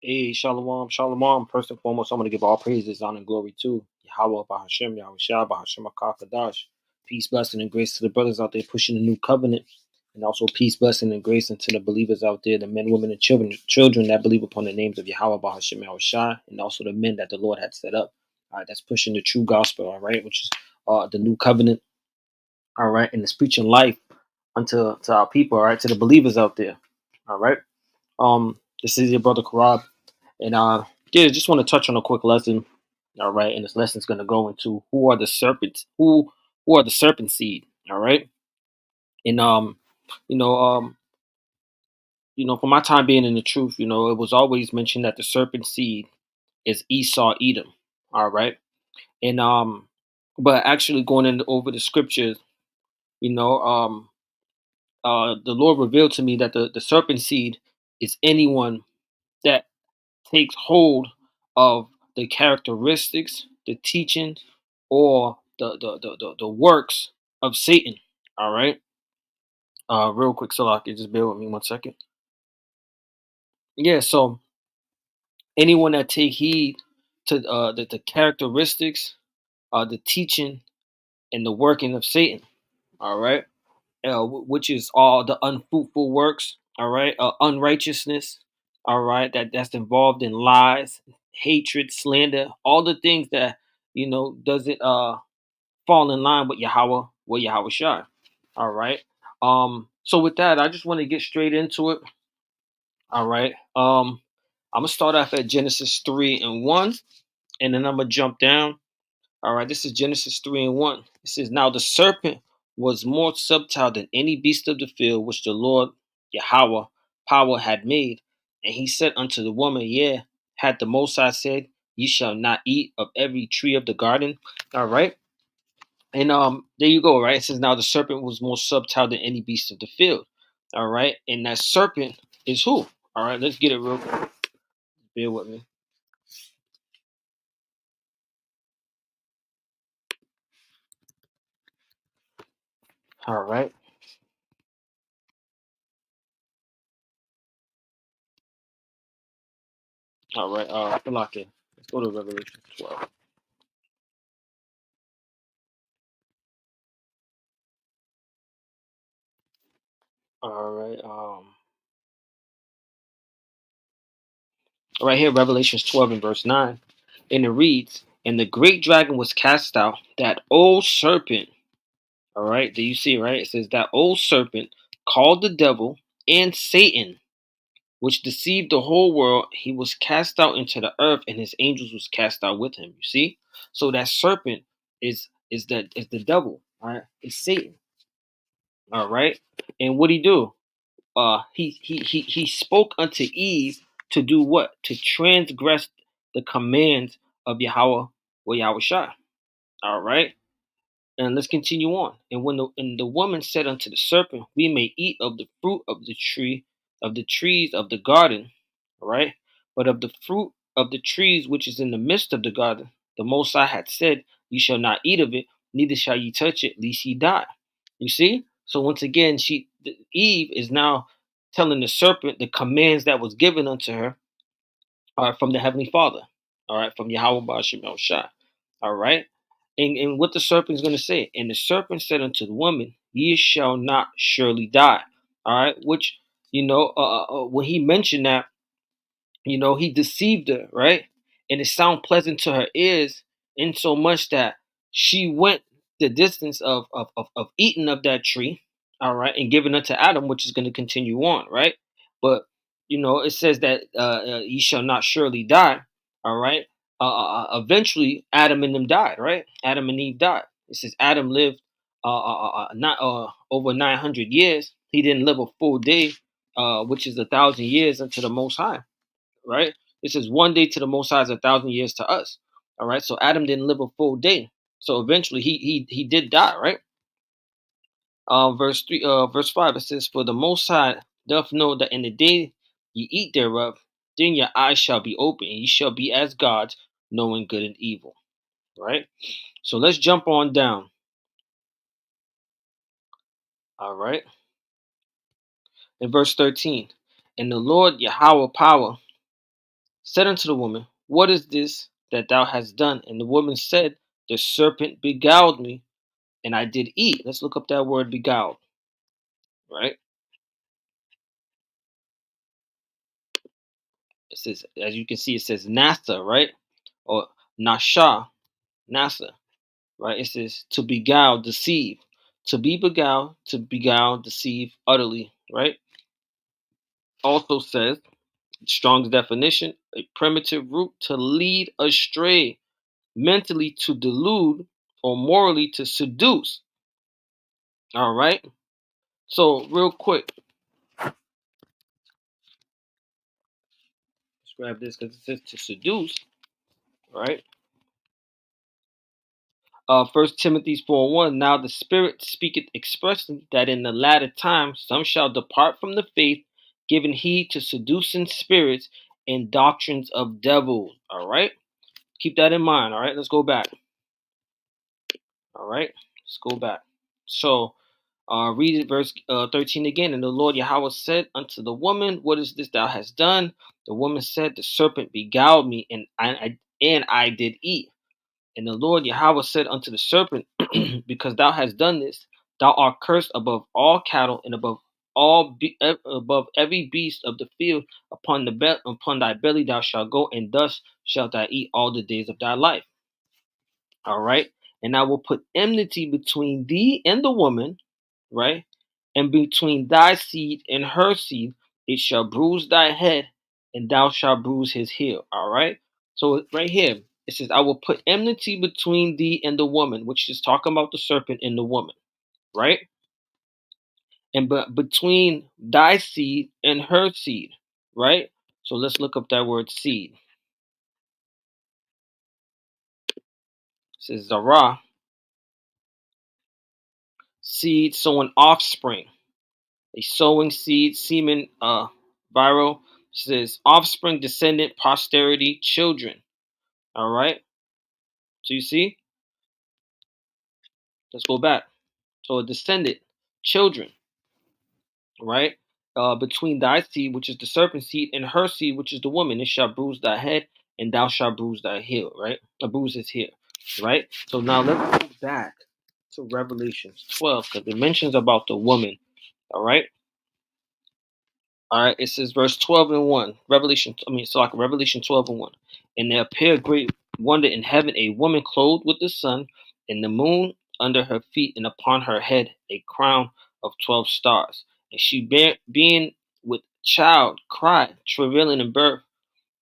Hey, shalom, shalom. First and foremost, I'm going to give all praises, honor, and glory to Yahweh, Bahashem, Yahweh Shah, Bahashem, Akakadash. Peace, blessing, and grace to the brothers out there pushing the new covenant. And also peace, blessing, and grace unto the believers out there, the men, women, and children that believe upon the names of Yahweh, Bahashem, Yahweh Shah, and also the men that the Lord had set up. All right, that's pushing the true gospel, all right, which is the new covenant, all right, and it's preaching life unto to our people, all right, to the believers out there, all right. This is your brother Karab. And yeah, just want to touch on a quick lesson. All right, and this lesson's gonna go into who are the serpents, who are the serpent seed. All right, and you know, um, for my time being in the truth, it was always mentioned that the serpent seed is Esau, Edom. All right, and but actually going in over the scriptures, you know, the Lord revealed to me that the serpent seed is anyone that takes hold of the characteristics, the teachings, or the works of Satan. All right. Real quick, so I can just bear with me 1 second. Yeah. So anyone that take heed to the characteristics, the teaching, and the working of Satan. All right. Which is all the unfruitful works, all right, unrighteousness, all right, that's involved in lies, hatred, slander, all the things that doesn't fall in line with Yahweh Shai. All right. So with that, I just want to get straight into it. All right. I'm gonna start off at Genesis 3:1, and then I'm gonna jump down. All right, this is Genesis 3:1. It says, "Now the serpent was more subtle than any beast of the field which the Lord Yahweh power had made. And he said unto the woman, Yeah, had the Most High said, Ye shall not eat of every tree of the garden." All right. And there you go, right? It says, "Now the serpent was more subtle than any beast of the field." All right. And that serpent is who? All right, let's get it real quick. Bear with me. All right. All right. Lock in. Let's go to Revelation 12. All right. Right here, Revelations 12 and verse 9. And it reads, "And the great dragon was cast out, that old serpent." All right. Do you see, right? It says, "That old serpent called the devil and Satan, which deceived the whole world. He was cast out into the earth, and his angels was cast out with him." You see? So that serpent is the devil. All right. It's Satan. All right. And what he do? He spoke unto Eve to do what? To transgress the commands of Yahweh or Yahweh Shai. All right. And let's continue on. And the woman said unto the serpent, We may eat of the fruit of the tree, of the trees of the garden, all right? But of the fruit of the trees which is in the midst of the garden, the Most High had said, Ye shall not eat of it, neither shall ye touch it, lest ye die. You see? So once again, Eve is now telling the serpent the commands that was given unto her are from the Heavenly Father. All right, from Yahweh Ba'ashem El Shai. All right. And what the serpent is going to say. "And the serpent said unto the woman, Ye shall not surely die." All right. Which, when he mentioned that, he deceived her, right? And it sounded pleasant to her ears, in so much that she went the distance of eating of that tree, all right, and giving it to Adam, which is going to continue on, right? But it says that ye shall not surely die, all right. Eventually, Adam and them died, right? Adam and Eve died. It says Adam lived not over 900 years. He didn't live a full day, which is 1,000 years unto the Most High, right? It says one day to the Most High is 1,000 years to us. All right. So Adam didn't live a full day. So eventually he did die, right? Verse 5, it says, "For the Most High doth know that in the day ye eat thereof, then your eyes shall be open, and ye shall be as gods, knowing good and evil." Right? So let's jump on down. All right. In verse 13, "And the Lord Yahweh power said unto the woman, what is this that thou hast done? And the woman said, the serpent beguiled me, and I did eat. Let's look up that word beguiled, right? It says, as you can see, it says nasa, right? Or nasha, nasa, right? It says to beguile, deceive. To be beguiled, to beguile, deceive utterly, right? Also says, Strong's definition, a primitive root to lead astray, mentally to delude, or morally to seduce. All right. So real quick, let's grab this because it says to seduce, right? 1 Timothy 4:1. Now the Spirit speaketh expressly that in the latter time some shall depart from the faith, giving heed to seducing spirits and doctrines of devils. All right. Keep that in mind. All right. Let's go back. All right. Let's go back. So read it, verse 13 again. And the Lord Yahweh said unto the woman, what is this thou hast done? The woman said, the serpent beguiled me, and I did eat. And the Lord Yahweh said unto the serpent, because thou hast done this, thou art cursed above all cattle and above above every beast of the field. Upon thy belly thou shalt go, and thus shalt thou eat all the days of thy life. All right. And I will put enmity between thee and the woman, right? And between thy seed and her seed, it shall bruise thy head, and thou shalt bruise his heel. All right. So right here, it says, I will put enmity between thee and the woman, which is talking about the serpent and the woman, right? And between thy seed and her seed, right? So let's look up that word seed. It says Zarah, seed, sowing offspring. A sowing seed, semen, viral, says offspring, descendant, posterity, children. All right. So you see, let's go back. So a descendant, children, right? Between thy seed, which is the serpent seed, and her seed, which is the woman, it shall bruise thy head, and thou shalt bruise thy heel, right? Bruise his heel, right? So now let's go back to Revelations 12, because it mentions about the woman, all right? All right, it says verse 12 and 1. Revelation 12 and 1. And there appeared great wonder in heaven, a woman clothed with the sun, and the moon under her feet, and upon her head a crown of 12 stars. And she being with child cried, travailing in birth,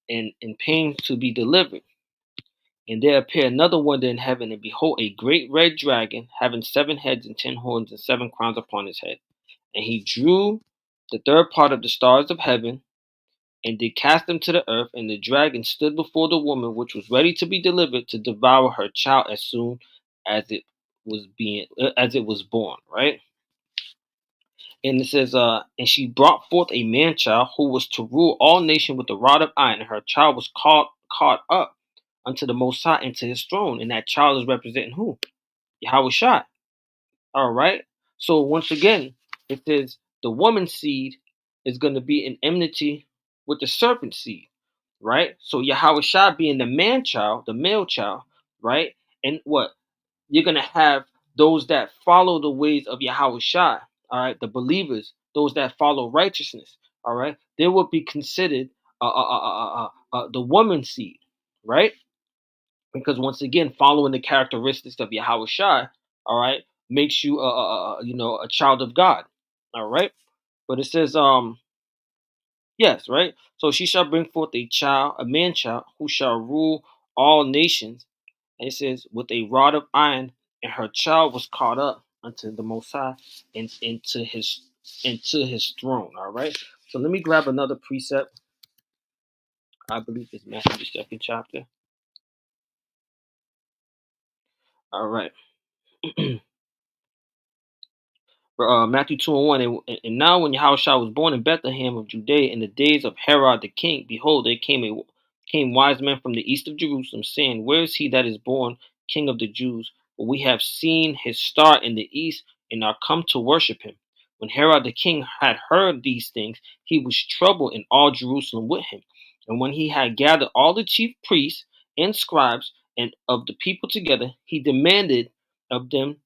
and in pain to be delivered. And there appeared another wonder in heaven, and behold, a great red dragon, having 7 heads and 10 horns and 7 crowns upon his head. And he drew the third part of the stars of heaven, and did cast them to the earth. And the dragon stood before the woman, which was ready to be delivered to devour her child as soon as it was born. Right. And it says, and she brought forth a man child who was to rule all nations with a rod of iron. And her child was caught up unto the Most High, into his throne. And that child is representing who? Yahweh Shai. All right. So once again, it says the woman's seed is going to be in enmity with the serpent seed, right? So Yahweh Shai being the man child, the male child, right? And what? You're going to have those that follow the ways of Yahweh Shai, all right? The believers, those that follow righteousness, all right? They will be considered the woman's seed, right? Because once again, following the characteristics of Yahweh Shai, all right, makes you a child of God. All right. But it says, yes, right. So she shall bring forth a child, a man child, who shall rule all nations. And it says, with a rod of iron, and her child was caught up unto the Most High, and into his throne. All right. So let me grab another precept. I believe it's Matthew the second chapter. All right. Matthew 2 and 1. And now when Yahushua was born in Bethlehem of Judea in the days of Herod the king, behold, there came wise men from the east of Jerusalem, saying, where is he that is born King of the Jews? For we have seen his star in the east, and are come to worship him. When Herod the king had heard these things, he was troubled, and all Jerusalem with him. And when he had gathered all the chief priests and scribes and of the people together, he demanded of them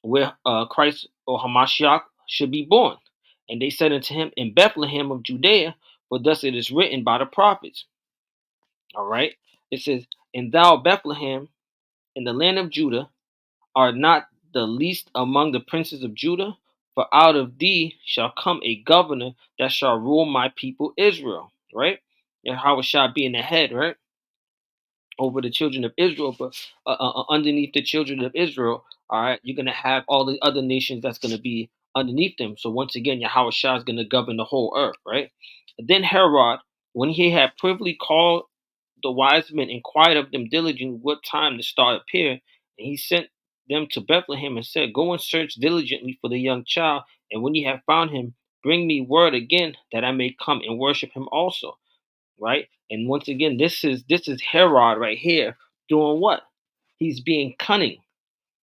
where Christ or Hamashiach should be born. And they said unto him, in Bethlehem of Judea, for thus it is written by the prophets. All right. It says, and thou, Bethlehem, in the land of Judah, art not the least among the princes of Judah, for out of thee shall come a governor that shall rule my people Israel. Right? And how it shall be in the head, right? Over the children of Israel, but underneath the children of Israel, all right, you're gonna have all the other nations that's gonna be underneath them. So once again, Yahweh Shah is gonna govern the whole earth, right? And then Herod, when he had privily called the wise men, inquired of them diligently what time the star appeared, and he sent them to Bethlehem and said, go and search diligently for the young child, and when ye have found him, bring me word again that I may come and worship him also. Right? And once again, this is Herod right here doing what? He's being cunning.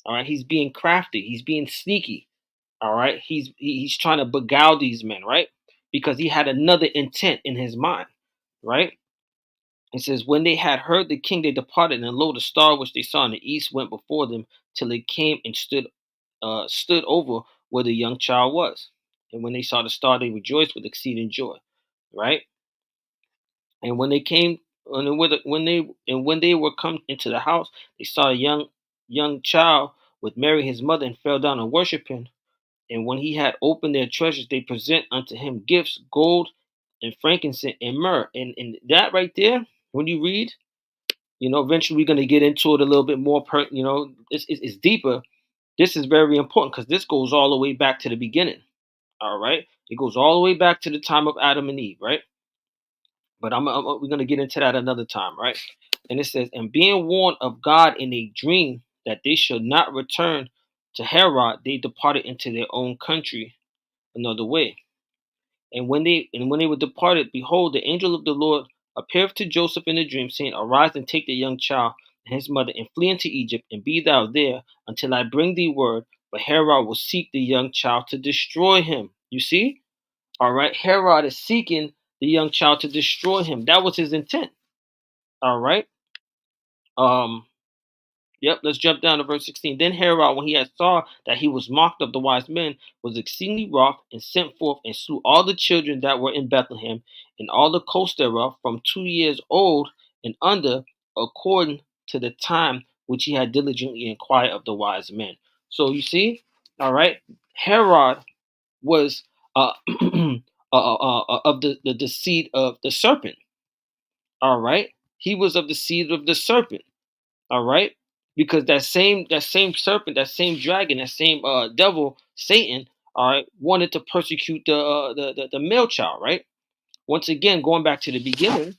All right, he's being crafty. He's being sneaky. All right, he's trying to beguile these men, right? Because he had another intent in his mind, right? It says, when they had heard the king, they departed, and lo, the star which they saw in the east went before them till it came and stood over where the young child was. And when they saw the star, they rejoiced with exceeding joy, right? And when they came, when they were come into the house, they saw a young child with Mary his mother, and fell down and worshipped him. And when he had opened their treasures, they present unto him gifts, gold and frankincense and myrrh. And that right there, when you read, eventually we're going to get into it a little bit more. It's deeper. This is very important because this goes all the way back to the beginning. All right, it goes all the way back to the time of Adam and Eve, right? But we're going to get into that another time, right? And it says, and being warned of God in a dream that they should not return to Herod, they departed into their own country another way. And when they were departed, behold, the angel of the Lord appeared to Joseph in a dream, saying, arise and take the young child and his mother, and flee into Egypt, and be thou there until I bring thee word. But Herod will seek the young child to destroy him. You see? All right. Herod is seeking the young child to destroy him. That was his intent. All right. Um, Yep, let's jump down to verse 16. Then Herod, when he had saw that he was mocked of the wise men, was exceedingly wroth, and sent forth and slew all the children that were in Bethlehem, and all the coast thereof, from 2 years old and under, according to the time which he had diligently inquired of the wise men. So you see, all right, Herod was of the seed of the serpent. All right, he was of the seed of the serpent. All right, because that same serpent, that same dragon, that same devil, Satan, all right, wanted to persecute the male child, right? Once again, going back to the beginning,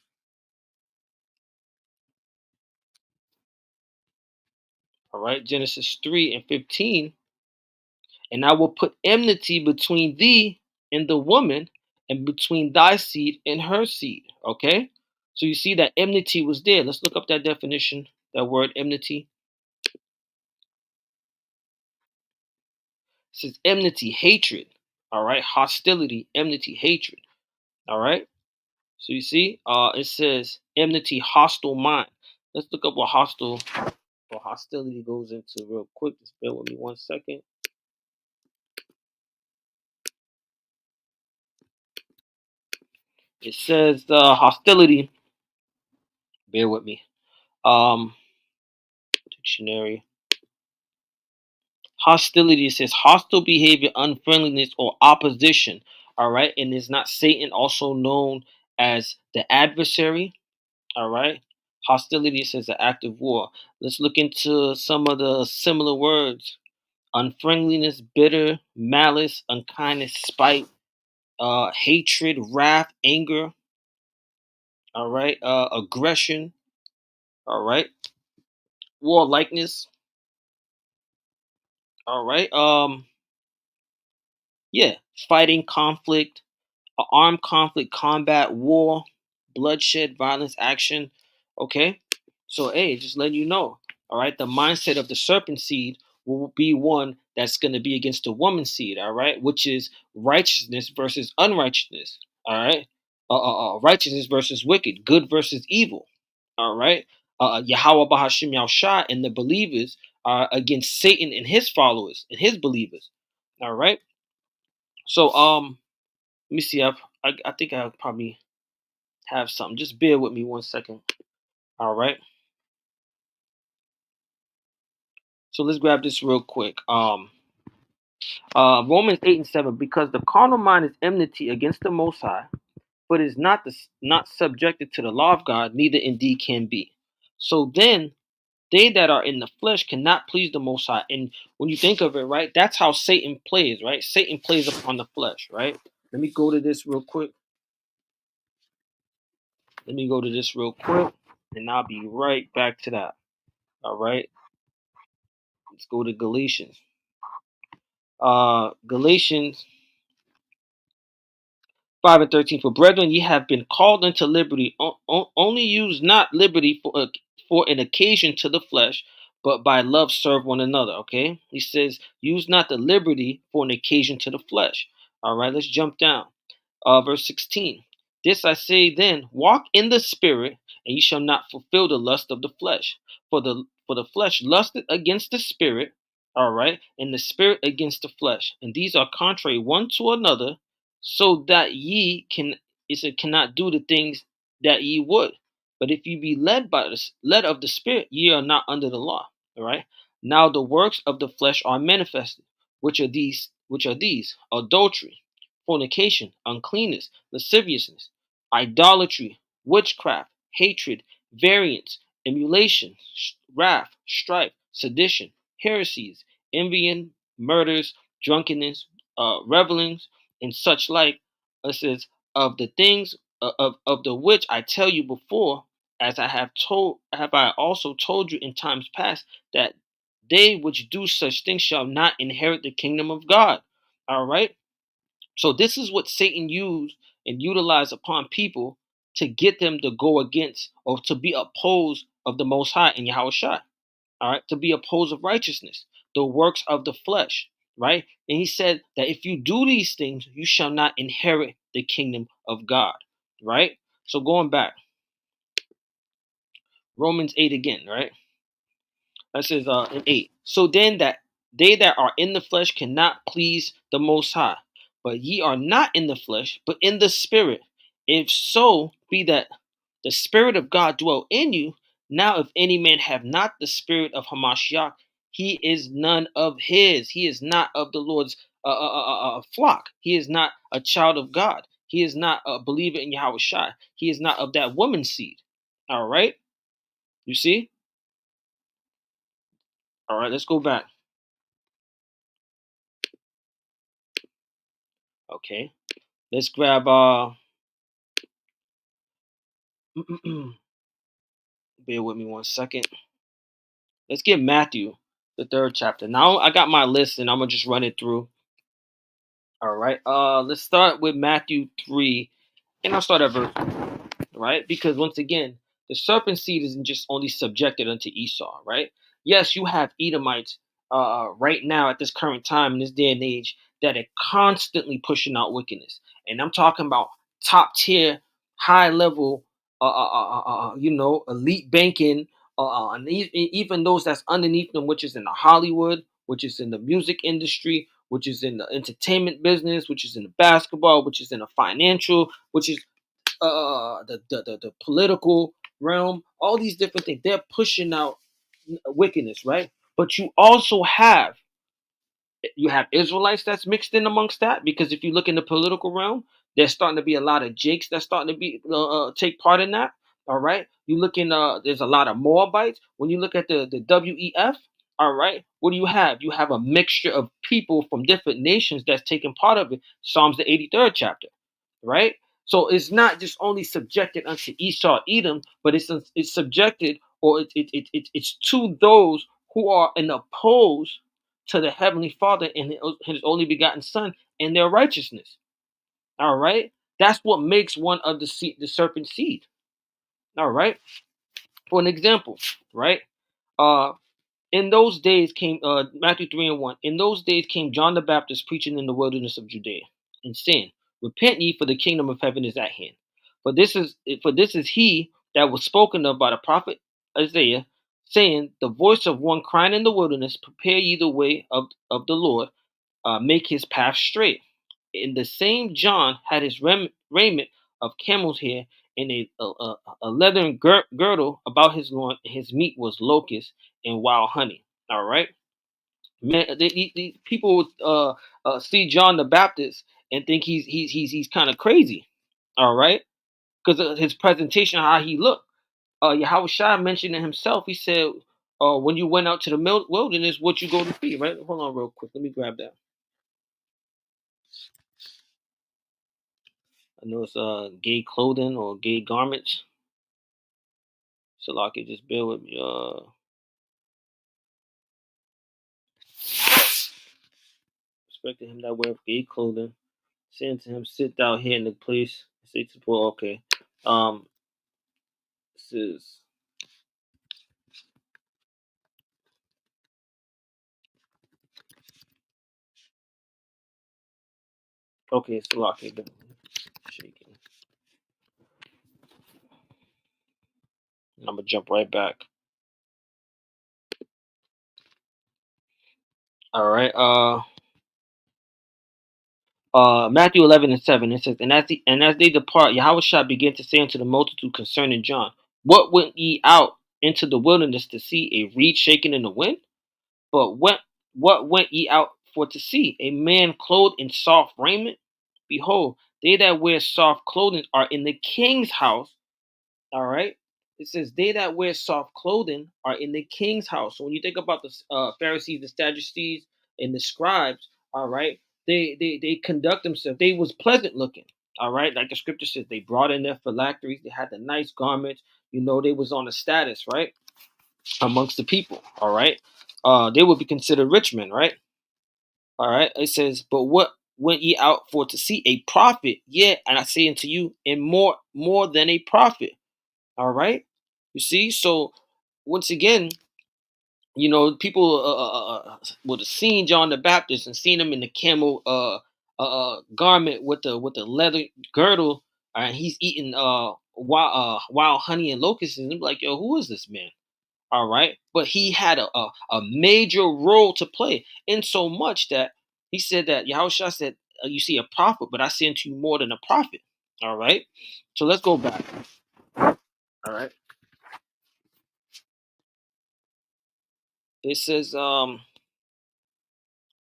all right, Genesis 3:15, and I will put enmity between thee and the woman, and between thy seed and her seed. Okay, so you see that enmity was there. Let's look up that definition. That word enmity. It says enmity, hatred. All right, hostility, enmity, hatred. All right. So you see, it says enmity, hostile mind. Let's look up what hostile or hostility goes into real quick. Just bear with me 1 second. It says hostility. Bear with me. Um, Dictionary. Hostility, it says hostile behavior, unfriendliness, or opposition. All right, and is not Satan also known as the adversary? All right. Hostility says an act of war. Let's look into some of the similar words. Unfriendliness, bitter, malice, unkindness, spite, hatred, wrath, anger, all right, aggression, all right, warlikeness, all right, yeah, fighting, conflict, armed conflict, combat, war, bloodshed, violence, action, okay. So, hey, just letting you know, all right, the mindset of the serpent seed will be one that's going to be against the woman's seed, all right, which is righteousness versus unrighteousness, all right, righteousness versus wicked, good versus evil, all right. Yahweh Bahashim Yahushua and the believers are against Satan and his followers and his believers, all right. So let me see. I think I probably have something. Just bear with me 1 second. All right. So let's grab this real quick. Romans 8:7. Because the carnal mind is enmity against the Most High, but is not subjected to the law of God, neither indeed can be. So then, they that are in the flesh cannot please the Most High. And when you think of it, right, that's how Satan plays, right? Satan plays upon the flesh, right? Let me go to this real quick. And I'll be right back to that. All right. Let's go to Galatians. Galatians 5:13. For brethren, ye have been called into liberty. Only use not liberty for an occasion to the flesh, but by love serve one another. Okay. He says, use not the liberty for an occasion to the flesh. All right. Let's jump down. Verse 16. This I say then, walk in the spirit, and ye shall not fulfill the lust of the flesh. For the flesh lusteth against the spirit, all right, and the spirit against the flesh, and these are contrary one to another, so that ye cannot do the things that ye would. But if ye be led of the spirit, ye are not under the law. All right. Now the works of the flesh are manifested, which are these: adultery, fornication, uncleanness, lasciviousness, idolatry, witchcraft, hatred, variance, emulation, wrath, strife, sedition, heresies, envying, murders, drunkenness, revelings, and such like. It says, of the things of the which I tell you before, as have I also told you in times past, that they which do such things shall not inherit the kingdom of God. All right. So this is what Satan used and utilized upon people to get them to go against or to be opposed of the Most High in Yahweh Shai. All right, to be opposed of righteousness, the works of the flesh. Right, and he said that if you do these things, you shall not inherit the kingdom of God. Right. So going back, Romans 8 again. Right. That says in 8. So then that they that are in the flesh cannot please the Most High. But ye are not in the flesh, but in the Spirit. If so be that the Spirit of God dwell in you. Now if any man have not the Spirit of Hamashiach, he is none of his. He is not of the Lord's flock. He is not a child of God. He is not a believer in Yahweh Shai. He is not of that woman's seed. All right? You see? All right, let's go back. Okay. Let's grab bear with me 1 second. Let's get Matthew, the 3rd chapter. Now I got my list and I'm gonna just run it through. All right. Let's start with Matthew 3, and I'll start at verse 1, right? Because once again, the serpent seed isn't just only subjected unto Esau, right? Yes, you have Edomites right now at this current time in this day and age that are constantly pushing out wickedness, and I'm talking about top tier, high level, elite banking, and even those that's underneath them, which is in the Hollywood, which is in the music industry, which is in the entertainment business, which is in the basketball, which is in the financial, which is the political realm, all these different things. They're pushing out wickedness, right? But you have Israelites that's mixed in amongst that, because if you look in the political realm, there's starting to be a lot of Jakes that's starting to be take part in that. All right, you look in there's a lot of Moabites. When you look at the WEF, all right, what do you have? You have a mixture of people from different nations that's taking part of it. Psalms the 83rd chapter, right? So it's not just only subjected unto Esau, Edom, but it's subjected, or it's to those who are in opposed to the heavenly Father and his only begotten Son and their righteousness. All right, that's what makes one of the serpent seed. All right, for an example, right? In those days came Matthew 3:1. In those days came John the Baptist preaching in the wilderness of Judea and saying, "Repent ye, for the kingdom of heaven is at hand. For this is he that was spoken of by the prophet Isaiah, saying, The voice of one crying in the wilderness, prepare ye the way of the Lord, make his path straight." In the same John had his raiment of camel's hair and a leathern girdle about his loin, and his meat was locust and wild honey. All right, man. These people see John the Baptist and think he's kind of crazy. All right, because of his presentation, how he looked. Yahweh Shai mentioned it himself. He said, "When you went out to the wilderness, what you go to see?" Right? Hold on, real quick. Let me grab that. I know it's gay clothing or gay garments. So like it just bear with me. Respecting him that weareth gay clothing, saying to him, Sit thou here in the place. Say to Paul, okay. This is okay, so like it shaking. I'm gonna jump right back. All right. Matthew 11:7. It says, and as they depart, Yahweh shall begin to say unto the multitude concerning John, What went ye out into the wilderness to see? A reed shaking in the wind? But what went ye out for to see? A man clothed in soft raiment? Behold, they that wear soft clothing are in the king's house. All right. It says, They that wear soft clothing are in the king's house. So when you think about the Pharisees, the Sadducees, and the scribes, all right, they conduct themselves. They was pleasant looking. All right. Like the scripture says, they brought in their phylacteries. They had the nice garments. They was on a status, right? Amongst the people. All right. They would be considered rich men, right? All right. It says, But what went ye out for to see? A prophet? Yeah, and I say unto you, and more than a prophet. All right. You see, so once again, people would have seen John the Baptist and seen him in the camel garment with the leather girdle, and he's eating wild honey and locusts, and they're like, yo, who is this man? All right, but he had a major role to play, in so much that he said that Yahushua said, "You see a prophet, but I send to you more than a prophet." All right, so let's go back. All right, it says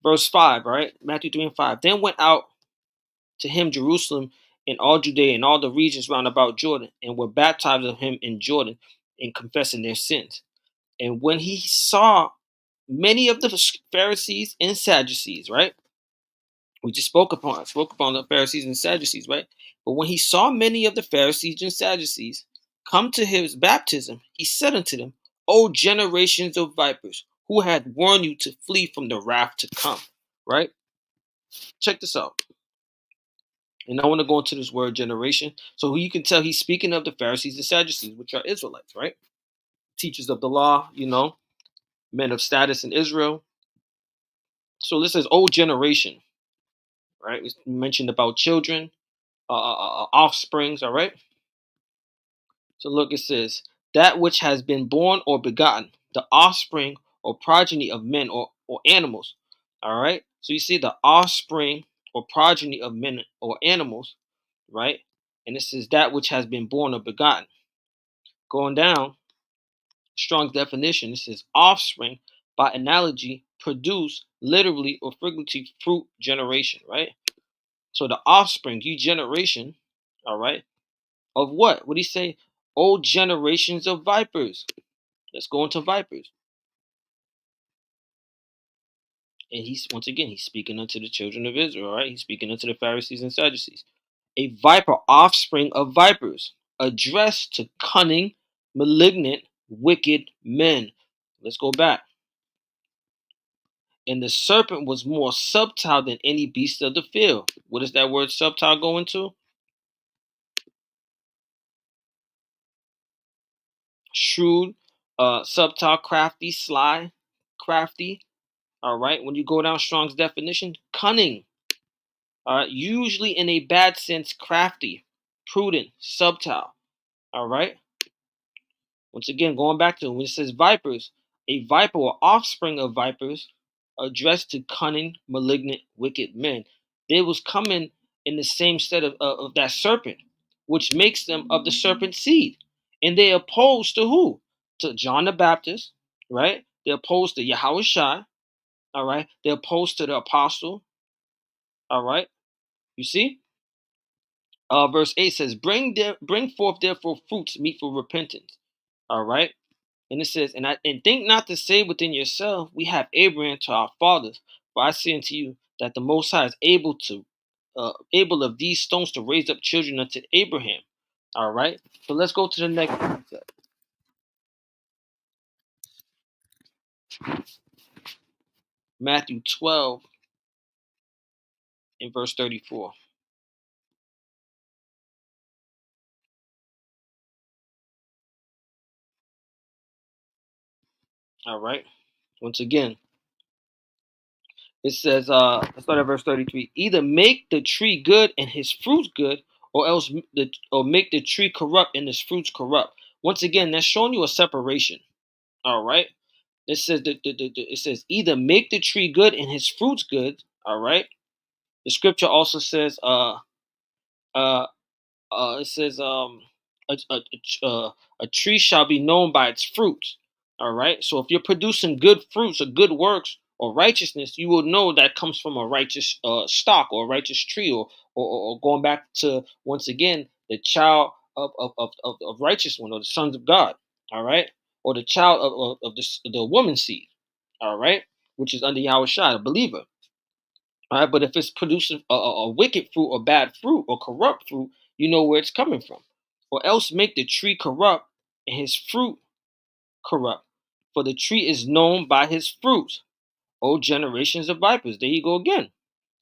verse 5, right? Matthew 3:5. Then went out to him Jerusalem and all Judea and all the regions round about Jordan, and were baptized of him in Jordan, and confessing their sins. And when he saw many of the Pharisees and Sadducees, right? We just spoke upon the Pharisees and Sadducees, right? But when he saw many of the Pharisees and Sadducees come to his baptism, he said unto them, O generations of vipers, who had warned you to flee from the wrath to come, right? Check this out. And I want to go into this word generation. So you can tell he's speaking of the Pharisees and Sadducees, which are Israelites, right? Teachers of the law, men of status in Israel. So this is old generation, right? We mentioned about children, offsprings, all right? So look, it says, that which has been born or begotten, the offspring or progeny of men or animals, all right? So you see the offspring or progeny of men or animals, right? And this is that which has been born or begotten. Going down, Strong's definition, it says offspring, by analogy, produce, literally or figuratively, fruit generation, right? So the offspring, you generation, all right, of what? What do you say? Old generations of vipers. Let's go into vipers. And he's once again, he's speaking unto the children of Israel, right? He's speaking unto the Pharisees and Sadducees. A viper, offspring of vipers, addressed to cunning, malignant, wicked men. Let's go back. And the serpent was more subtle than any beast of the field. What does that word subtle go into? Shrewd, subtle, crafty, sly, crafty. All right. When you go down Strong's definition, cunning. All right. Usually in a bad sense, crafty, prudent, subtle. All right. Once again, going back to when it says vipers, a viper or offspring of vipers addressed to cunning, malignant, wicked men. They was coming in the same set of that serpent, which makes them of the serpent seed. And they opposed to who? To John the Baptist, right? They opposed to Yahweh Shai, all right? They opposed to the apostle, all right? You see? Verse 8 says, bring forth therefore fruits meet for repentance. All right. And it says, and think not to say within yourself, we have Abraham to our fathers. For I say unto you that the Most High is able of these stones to raise up children unto Abraham. All right. So let's go to the next concept. Matthew 12 in verse 34. All right. Once again, it says, let's start at verse 33. Either make the tree good and his fruits good, or else make the tree corrupt and his fruits corrupt. Once again, that's showing you a separation. All right. It says it says either make the tree good and his fruits good. All right. The scripture also says uh it says a tree shall be known by its fruits. All right. So if you're producing good fruits or good works or righteousness, you will know that comes from a righteous stock or a righteous tree, or going back to once again the child of righteous one, or the sons of God. All right. Or the child of the woman's seed. All right. Which is under Yahweh Shai, a believer. All right, but if it's producing a wicked fruit or bad fruit or corrupt fruit, you know where it's coming from. Or else make the tree corrupt and his fruit corrupt. For the tree is known by his fruits. O generations of vipers. There you go again.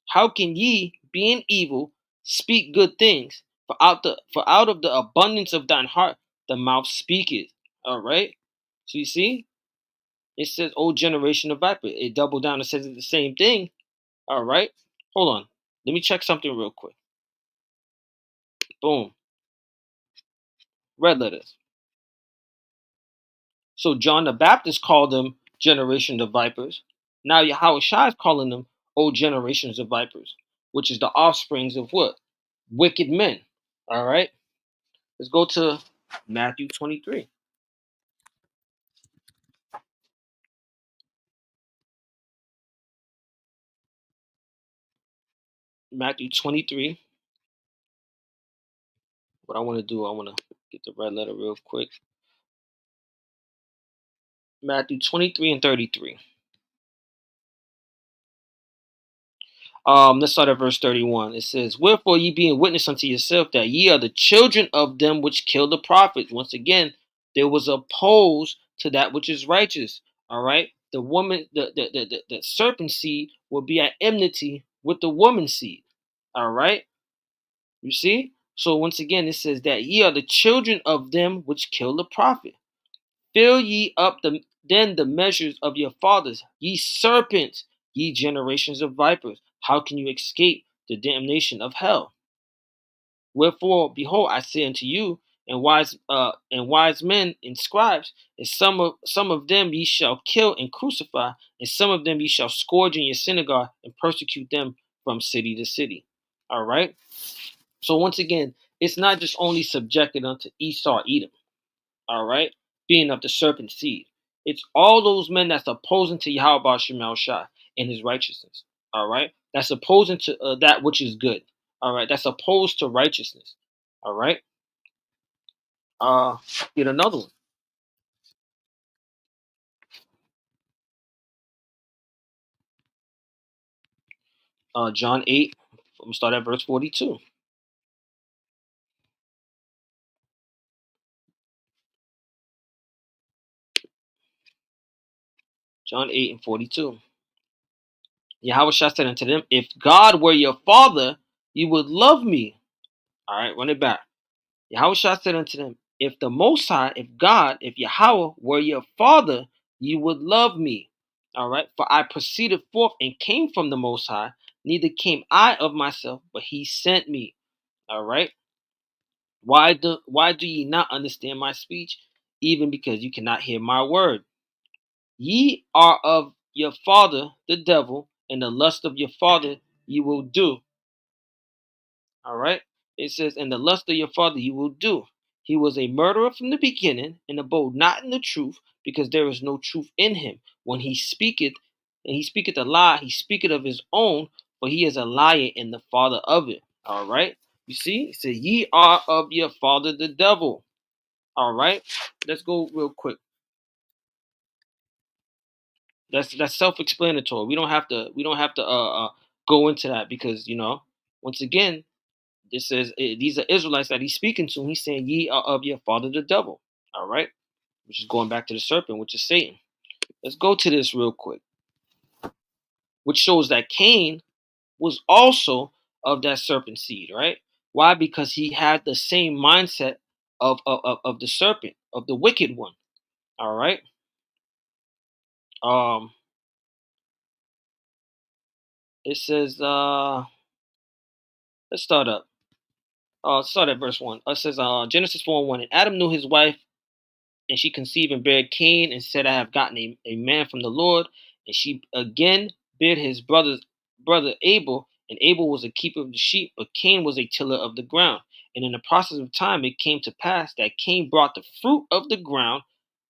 How can ye, being evil, speak good things? For out of the abundance of thine heart the mouth speaketh. All right. So you see, it says, "O generation of vipers." It doubled down and says it's the same thing. All right. Hold on. Let me check something real quick. Boom. Red letters. So John the Baptist called them generations of vipers. Now Yahweh Shai is calling them old generations of vipers, which is the offsprings of what? Wicked men. All right. Let's go to Matthew 23. Matthew 23. What I want to do, I want to get the red letter real quick. Matthew 23 and 33. Let's start at verse 31. It says, wherefore ye being witness unto yourself that ye are the children of them which killed the prophets. Once again, there was opposed to that which is righteous. All right. The woman, the serpent seed will be at enmity with the woman seed. All right. You see? So once again, it says that ye are the children of them which killed the prophet. Fill ye up then the measures of your fathers, ye serpents, ye generations of vipers. How can you escape the damnation of hell? Wherefore, behold, I say unto you, and wise men and scribes, and some of them ye shall kill and crucify, and some of them ye shall scourge in your synagogue and persecute them from city to city. All right. So once again, it's not just only subjected unto Esau, Edom. All right, being of the serpent seed. It's all those men that's opposing to Yahweh Shemal Shah and his righteousness. All right, that's opposing to that which is good. All right, that's opposed to righteousness. All right, uh, get another one. John 8. I'm gonna start at verse 42. John 8 and 42. Yahweh Shah said unto them, if God were your father, you would love me. All right, run it back. Yahweh Shah said unto them, if the Most High, if God, if Yahweh were your father, you would love me. All right. For I proceeded forth and came from the Most High, neither came I of myself, but he sent me. All right. Why do ye not understand my speech? Even because you cannot hear my word. Ye are of your father the devil, and the lust of your father you will do. All right. It says, and the lust of your father you will do. He was a murderer from the beginning, and abode not in the truth, because there is no truth in him. When he speaketh, and he speaketh a lie, he speaketh of his own, for he is a liar and the father of it. All right. You see, it says, ye are of your father the devil. All right. Let's go real quick. That's self-explanatory. We don't have to go into that because once again, this says these are Israelites that he's speaking to. He's saying, "Ye are of your father the devil." All right, which is going back to the serpent, which is Satan. Let's go to this real quick, which shows that Cain was also of that serpent seed. Right? Why? Because he had the same mindset of the serpent, of the wicked one. All right. Um, it says, let's start up. Start at verse 1. It says, Genesis 4:1. And Adam knew his wife, and she conceived and bare Cain, and said, I have gotten a man from the Lord. And she again bare his brother Abel, and Abel was a keeper of the sheep, but Cain was a tiller of the ground. And in the process of time, it came to pass that Cain brought the fruit of the ground,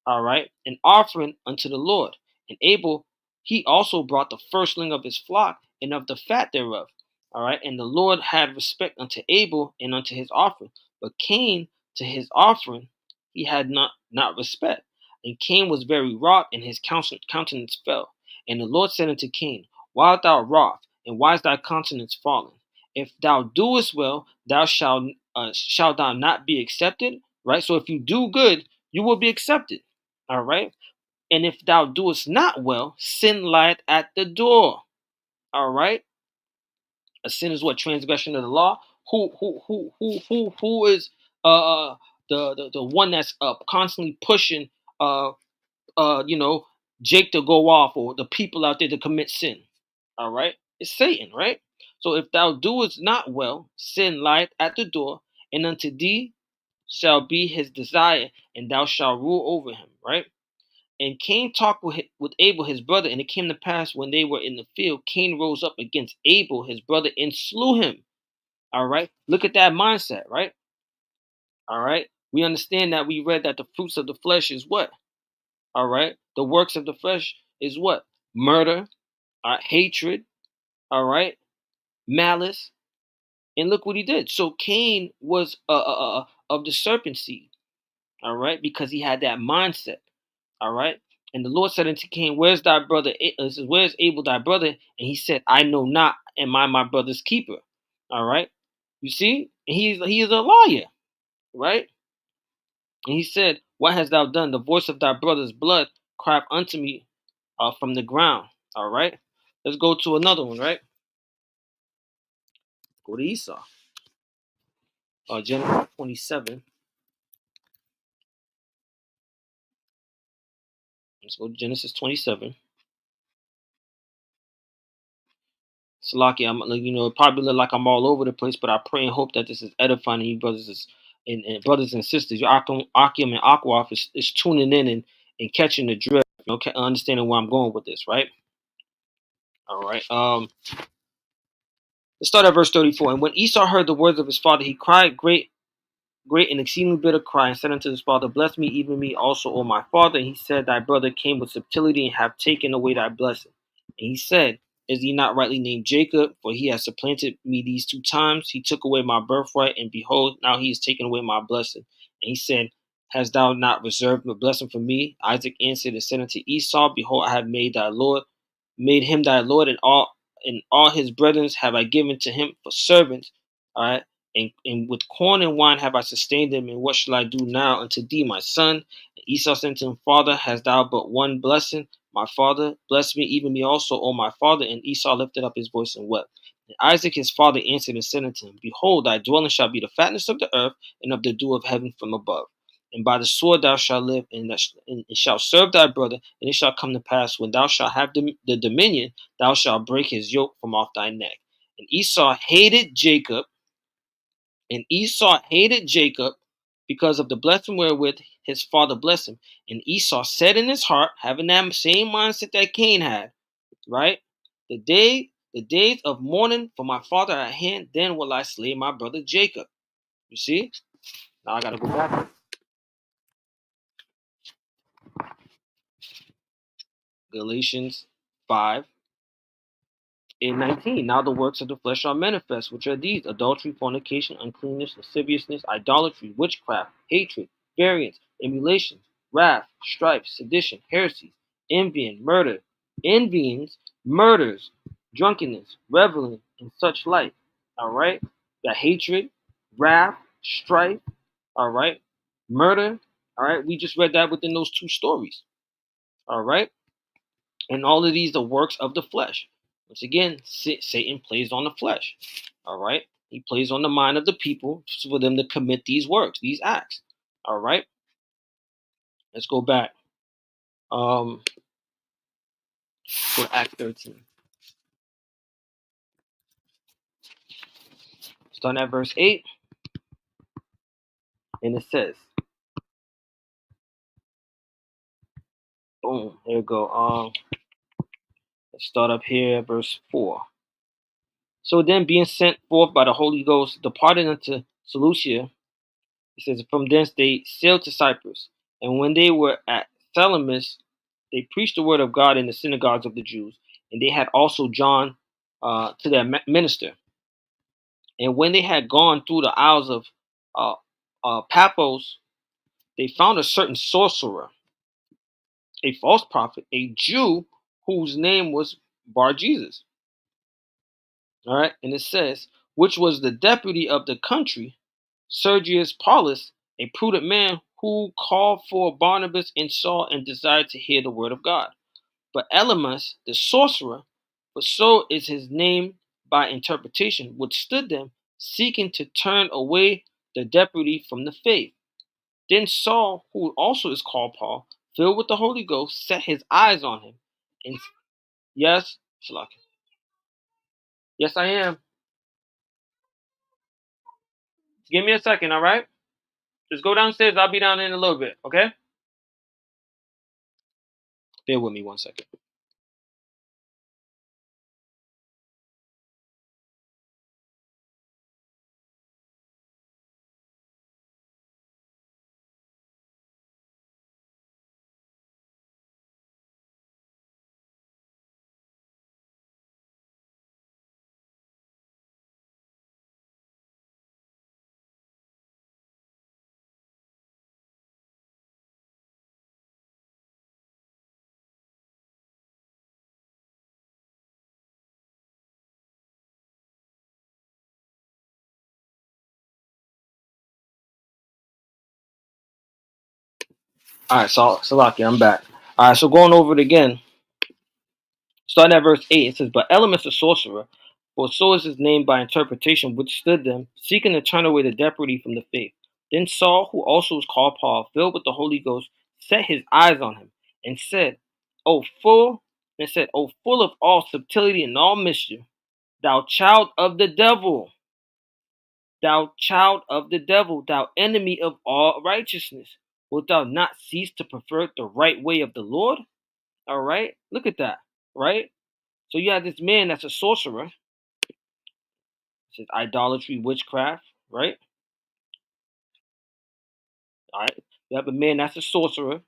all right, an offering unto the Lord. And Abel, he also brought the firstling of his flock and of the fat thereof. All right, and the Lord had respect unto Abel and unto his offering, but Cain to his offering he had not respect. And Cain was very wroth, and his countenance fell. And the Lord said unto Cain, why art thou wroth, and why is thy countenance fallen? If thou doest well, thou shalt thou not be accepted. Right. So if you do good, you will be accepted. All right. And if thou doest not well, sin lieth at the door. All right. A sin is what? Transgression of the law. Who is the one that's constantly pushing uh you know Jake to go off, or the people out there to commit sin? All right, it's Satan, right? So if thou doest not well, sin lieth at the door, and unto thee shall be his desire, and thou shalt rule over him, right? And Cain talked with Abel his brother, and it came to pass when they were in the field, Cain rose up against Abel his brother and slew him. All right. Look at that mindset, right? All right. We understand that we read that the fruits of the flesh is what? All right. The works of the flesh is what? Murder, hatred, all right, malice. And look what he did. So Cain was of the serpent seed, all right, because he had that mindset, all right. And the Lord said unto Cain, where's thy brother? Where's Abel thy brother? And he said, I know not, am I my brother's keeper? All right. You see? And he is a liar, right? And he said, what hast thou done? The voice of thy brother's blood cried unto me from the ground. All right. Let's go to another one, right? Go to Esau. Genesis 27. Let's go to Genesis 27. Salaki, I'm it probably look like I'm all over the place, but I pray and hope that this is edifying you brothers and brothers and sisters. Your Akim and Akwaf is tuning in and catching the drift, understanding where I'm going with this, right? All right. Let's start at verse 34. And when Esau heard the words of his father, he cried great and exceedingly bitter cry, and said unto his father, bless me, even me also, O my father. And he said, thy brother came with subtlety and have taken away thy blessing. And he said, is he not rightly named Jacob? For he has supplanted me these 2 times. He took away my birthright, and behold, now he has taken away my blessing. And he said, hast thou not reserved a blessing for me? Isaac answered and said unto Esau, behold, I have made him thy Lord, and all his brethren have I given to him for servants. All right. And with corn and wine have I sustained him, and what shall I do now unto thee, my son? And Esau said to him, Father, hast thou but one blessing? My father, bless me, even me also, O my father. And Esau lifted up his voice and wept. And Isaac his father answered and said unto him, behold, thy dwelling shall be the fatness of the earth, and of the dew of heaven from above. and by the sword thou shalt live, and it shall serve thy brother. And it shall come to pass, when thou shalt have the dominion, thou shalt break his yoke from off thy neck. And Esau hated Jacob, because of the blessing wherewith his father blessed him. And Esau said in his heart, having that same mindset that Cain had, right? The days of mourning for my father are at hand, then will I slay my brother Jacob. You see? Now I gotta go back. Galatians 5:19. Now the works of the flesh are manifest, which are these: adultery, fornication, uncleanness, lasciviousness, idolatry, witchcraft, hatred, variance, emulation, wrath, strife, sedition, heresies, envyings, murders, drunkenness, reveling, and such like. All right? The hatred, wrath, strife, all right? Murder, all right? We just read that within those two stories. All right? And all of these are works of the flesh. Once again, Satan plays on the flesh. All right? He plays on the mind of the people for them to commit these works, these acts. All right? Let's go back. Go to Act 13. Starting at verse 8. And it says, boom, there we go. Let's start up here at verse 4. So then, being sent forth by the Holy Ghost, departed unto Seleucia. It says, from thence they sailed to Cyprus. And when they were at Salamis, they preached the word of God in the synagogues of the Jews. And they had also John to their minister. And when they had gone through the isles of Paphos, they found a certain sorcerer, a false prophet, a Jew whose name was Bar Jesus. All right. And it says, which was the deputy of the country, Sergius Paulus, a prudent man who called for Barnabas and Saul and desired to hear the word of God. But Elymas, the sorcerer, for so is his name by interpretation, withstood them, seeking to turn away the deputy from the faith. Then Saul, who also is called Paul, filled with the Holy Ghost, set his eyes on him. And yes, Shalaki. Yes, I am. Give me a second, all right? Just go downstairs. I'll be down in a little bit, okay? Bear with me 1 second. All right, so Salaki, I'm back. All right, so going over it again, starting at verse 8, it says, but Elymas the sorcerer, for so is his name by interpretation, withstood them, seeking to turn away the deputy from the faith. Then Saul, who also was called Paul, filled with the Holy Ghost, set his eyes on him, and said, O full of all subtlety and all mischief, thou child of the devil, thou enemy of all righteousness, wilt thou not cease to pervert the right way of the Lord? All right, look at that, right? So you have this man that's a sorcerer. It says idolatry, witchcraft, right? All right. You have a man that's a sorcerer,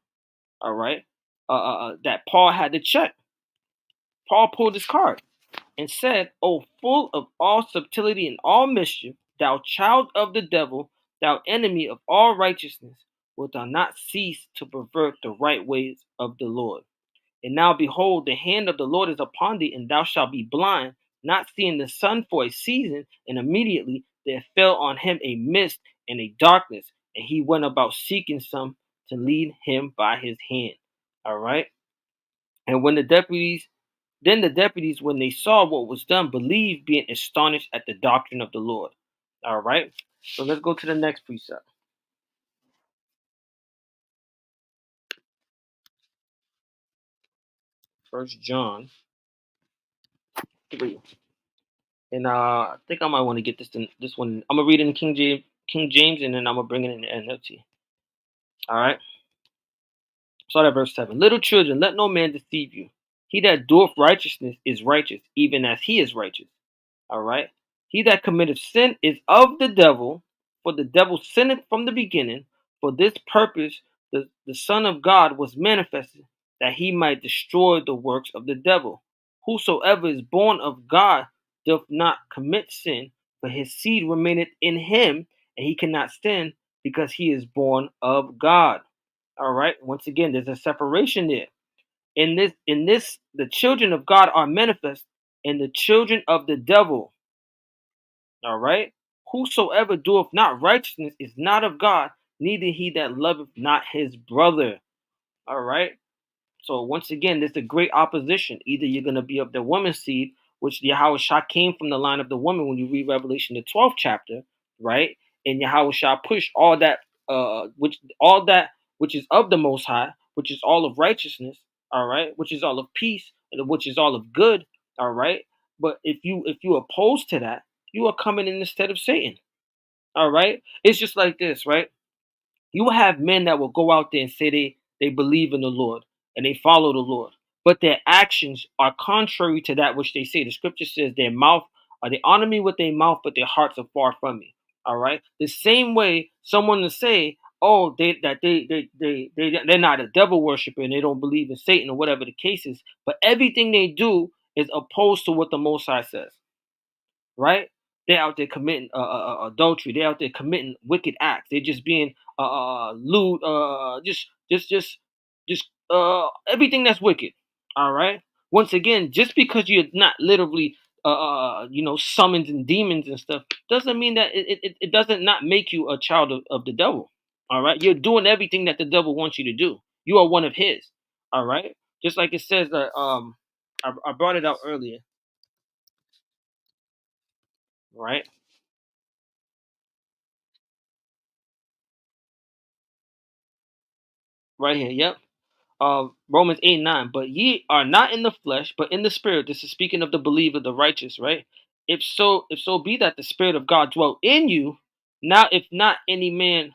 all right? That Paul had to check. Paul pulled his card and said, O full of all subtlety and all mischief, thou child of the devil, thou enemy of all righteousness, wilt thou not cease to pervert the right ways of the Lord? And now behold, the hand of the Lord is upon thee, and thou shalt be blind, not seeing the sun for a season. And immediately there fell on him a mist and a darkness, and he went about seeking some to lead him by his hand. All right. And the deputies, when they saw what was done, believed, being astonished at the doctrine of the Lord. All right. So let's go to the next precept. First John 3. And I think I might want to get this one. I'm gonna read it in King James, and then I'm gonna bring it in the NLT. All right. Start at verse 7. Little children, let no man deceive you. He that doeth righteousness is righteous, even as he is righteous. All right. He that committeth sin is of the devil, for the devil sinned from the beginning. For this purpose, the Son of God was manifested, that he might destroy the works of the devil. Whosoever is born of God doth not commit sin, for his seed remaineth in him, and he cannot sin because he is born of God. All right. Once again, there's a separation there. In this, the children of God are manifest, and the children of the devil. All right. Whosoever doeth not righteousness is not of God, neither he that loveth not his brother. All right. So once again, there's a great opposition. Either you're going to be of the woman's seed, which Yahweh Shah came from the line of the woman when you read Revelation the 12th chapter, right? And Yahweh Shah pushed all that which is of the Most High, which is all of righteousness, all right, which is all of peace, which is all of good, all right. But if you oppose to that, you are coming in instead of Satan, all right. It's just like this, right? You will have men that will go out there and say they believe in the Lord and they follow the Lord, but their actions are contrary to that which they say. The scripture says their mouth, they honor me with their mouth, but their hearts are far from me. All right. The same way someone will say, oh, they're not a devil worshiper and they don't believe in Satan or whatever the case is, but everything they do is opposed to what the Most High says, right? They're out there committing adultery. They're out there committing wicked acts. They're just being lewd, just everything that's wicked. All right. Once again, just because you're not literally summoned and demons and stuff, doesn't mean that it doesn't not make you a child of the devil. All right. You're doing everything that the devil wants you to do. You are one of his. All right. Just like it says that I brought it out earlier. Right. Right here. Yep. Romans 8:9. But ye are not in the flesh, but in the spirit. This is speaking of the believer, the righteous, right? If so be that the spirit of God dwell in you. Now if any man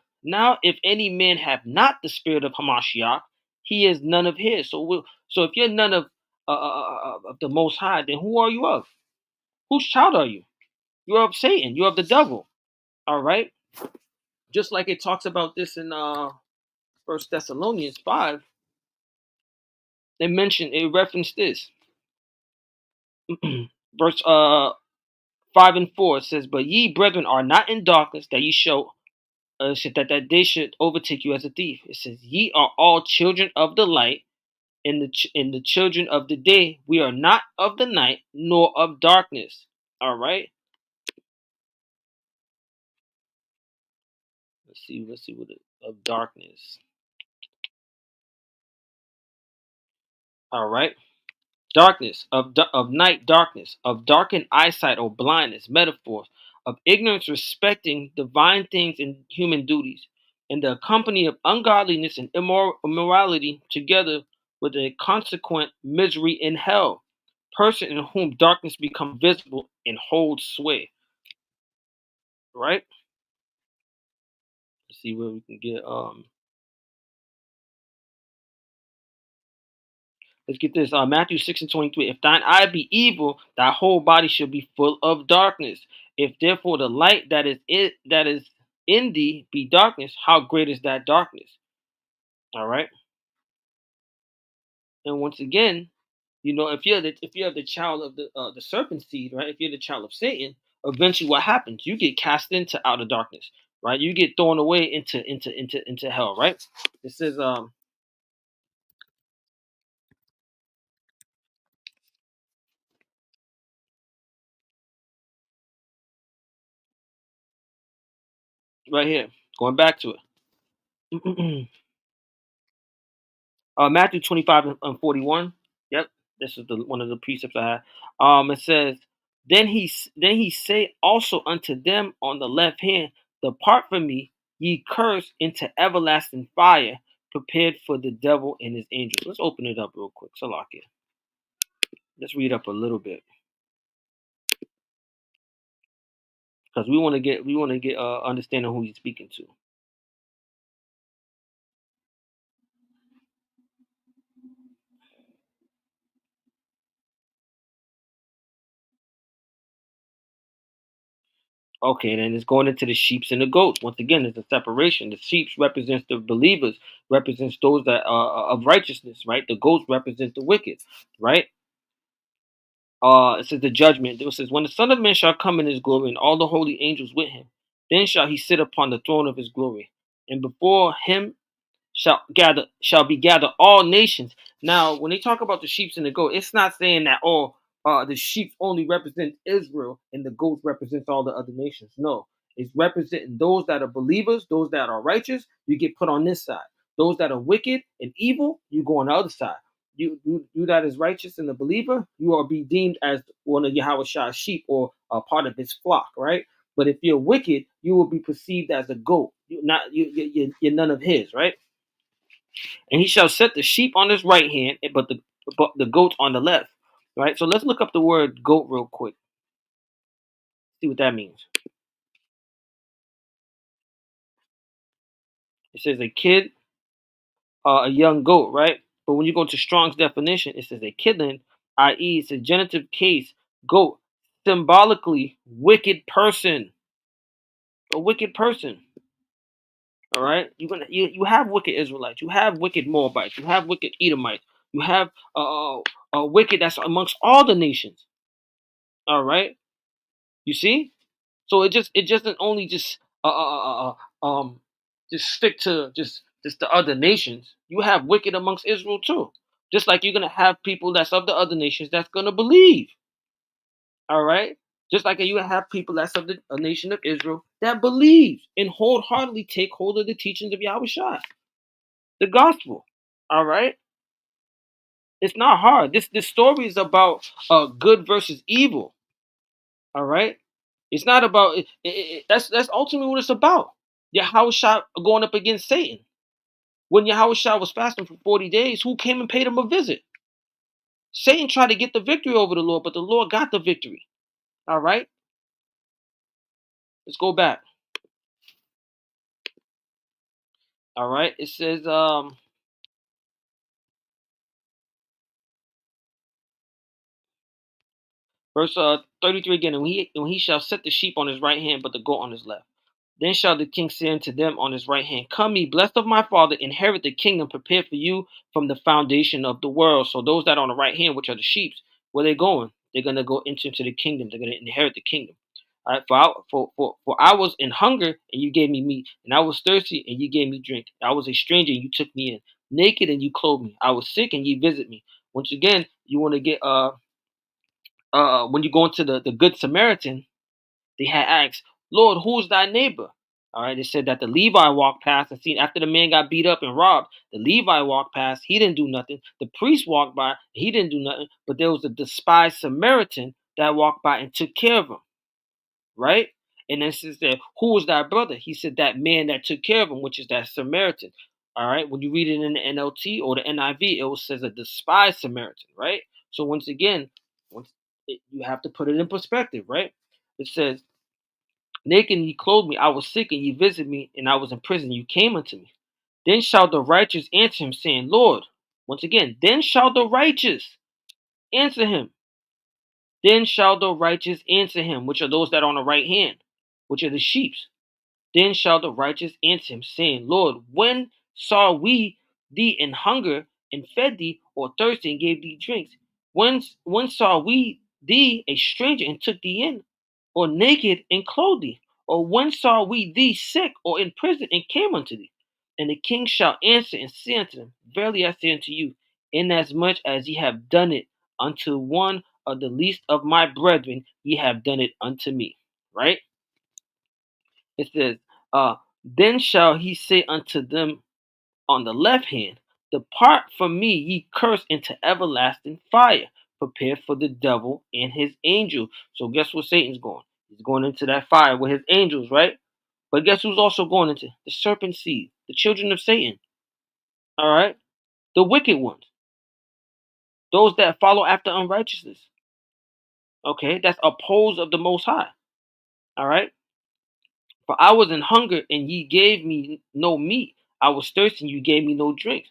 have not the spirit of Hamashiach, he is none of his. So if you're none of the Most High, then who are you of? Whose child are you? You're of Satan. You're of the devil. All right. Just like it talks about this in First Thessalonians 5. It referenced this. Verse 5 and 4 says, but ye brethren are not in darkness, that ye show that they should overtake you as a thief. It says, ye are all children of the light, and the children of the day. We are not of the night nor of darkness. All right. Let's see what of darkness. All right. Darkness, of night darkness, of darkened eyesight or blindness, metaphors, of ignorance respecting divine things and human duties, and the company of ungodliness and immorality, together with a consequent misery in hell, person in whom darkness become visible and holds sway. Right? Let's see where we can get Let's get this. Matthew 6 and 23. If thine eye be evil, thy whole body shall be full of darkness. If therefore the light that is in thee be darkness, how great is that darkness? All right. And once again, if you're the child of the serpent seed, right? If you're the child of Satan, eventually what happens? You get cast into outer darkness, right? You get thrown away into hell, right? This is right here. Going back to it. Matthew 25 and 41. Yep, this is one of the precepts I had. It says, then he say also unto them on the left hand, depart from me, ye cursed, into everlasting fire, prepared for the devil and his angels. Let's open it up real quick. Salakia. Let's read up a little bit because we want to get understanding who he's speaking to. Okay, then it's going into the sheeps and the goats. Once again, it's a separation. The sheeps represents the believers, represents those that are of righteousness, right? The goats represent the wicked, right? It says the judgment. It says, when the Son of Man shall come in his glory and all the holy angels with him, then shall he sit upon the throne of his glory, and before him shall be gathered all nations. Now, when they talk about the sheep and the goat, it's not saying that the sheep only represent Israel and the goats represents all the other nations. No, it's representing those that are believers, those that are righteous. You get put on this side. Those that are wicked and evil, you go on the other side. You that is righteous and a believer, you are be deemed as one of Yahweh sheep or a part of his flock, right? But if you're wicked, you will be perceived as a goat. You're none of his, right? And he shall set the sheep on his right hand, but the goats on the left. Right? So let's look up the word goat real quick. See what that means. It says a kid, a young goat, right? But when you go to Strong's definition, it says a kidlin, i.e., it's a genitive case, goat, symbolically wicked person. A wicked person. All right? You have wicked Israelites, you have wicked Moabites, you have wicked Edomites, you have a wicked that's amongst all the nations. All right? You see? So it doesn't only just stick to just the other nations. You have wicked amongst Israel too. Just like you're gonna have people that's of the other nations that's gonna believe. All right. Just like you have people that's of the a nation of Israel that believes and wholeheartedly take hold of the teachings of Yahweh Shai, the gospel. All right. It's not hard. This story is about good versus evil. All right. It's not about that's ultimately what it's about. Yahushua going up against Satan. When Yahushua was fasting for 40 days, who came and paid him a visit? Satan tried to get the victory over the Lord, but the Lord got the victory. All right. Let's go back. All right. It says verse 33 again, and he shall set the sheep on his right hand, but the goat on his left. Then shall the king say unto them on his right hand, come ye, blessed of my father, inherit the kingdom prepared for you from the foundation of the world. So those that are on the right hand, which are the sheep, where they going? They're gonna go into the kingdom. They're gonna inherit the kingdom. All right, for I was in hunger and you gave me meat, and I was thirsty and you gave me drink. I was a stranger and you took me in, naked and you clothed me. I was sick and you visit me. Once again, you want to get when you go into the good Samaritan, they had asked, Lord, who's thy neighbor? All right, they said that the Levi walked past and seen after the man got beat up and robbed, the Levi walked past, he didn't do nothing. The priest walked by, he didn't do nothing. But there was a despised Samaritan that walked by and took care of him, right? And then it says that, who was thy brother? He said that man that took care of him, which is that Samaritan. All right, when you read it in the NLT or the NIV, it says a despised Samaritan, right? So once again, you have to put it in perspective, right? It says, naked and ye clothed me, I was sick and ye visited me, and I was in prison, you came unto me. Then shall the righteous answer him, saying, Lord, once again, then shall the righteous answer him. Then shall the righteous answer him, which are those that are on the right hand, which are the sheep. Then shall the righteous answer him, saying, Lord, when saw we thee in hunger and fed thee, or thirsty and gave thee drinks? When saw we thee a stranger and took thee in, or naked and clothed thee? Or when saw we thee sick or in prison and came unto thee? And the king shall answer and say unto them, verily I say unto you, inasmuch as ye have done it unto one of the least of my brethren, ye have done it unto me. Right? It says, then shall he say unto them on the left hand, depart from me, ye cursed, into everlasting fire, prepared for the devil and his angel. So guess what Satan's going? He's going into that fire with his angels, right? But guess who's also going into the serpent seed, the children of Satan. All right, the wicked ones. Those that follow after unrighteousness. Okay, that's opposed of the Most High. All right. For I was in hunger, and ye gave me no meat. I was thirsty, and you gave me no drink.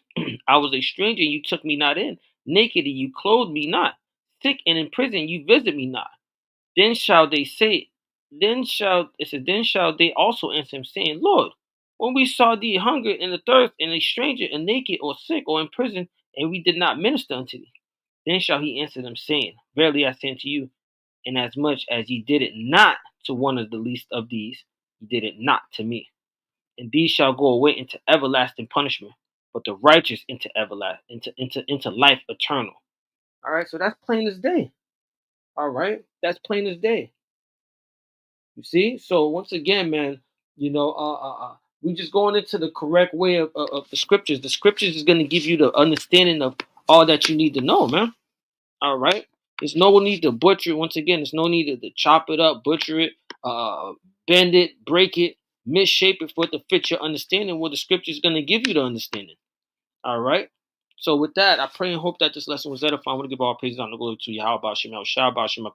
I was a stranger, and you took me not in. Naked, and you clothed me not. Sick and in prison, you visit me not. Then shall they say, then shall they also answer him, saying, Lord, when we saw thee hunger and the thirst, and a stranger, and naked, or sick, or in prison, and we did not minister unto thee. Then shall he answer them, saying, Verily I say unto you, inasmuch as ye did it not to one of the least of these, ye did it not to me. And these shall go away into everlasting punishment, but the righteous into everlasting, into life eternal. All right, so that's plain as day. All right, that's plain as day. You see? So once again, man, we just going into the correct way of the scriptures. The scriptures is going to give you the understanding of all that you need to know, man. All right. There's no need to butcher it. Once again, there's no need to chop it up, butcher it, bend it, break it, misshape it for it to fit your understanding. What the scripture is going to give you the understanding. All right. So with that, I pray and hope that this lesson was edifying. I want to give all praises on the glory to Yahweh, Shem, Shah, Shem,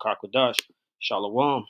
Shalom.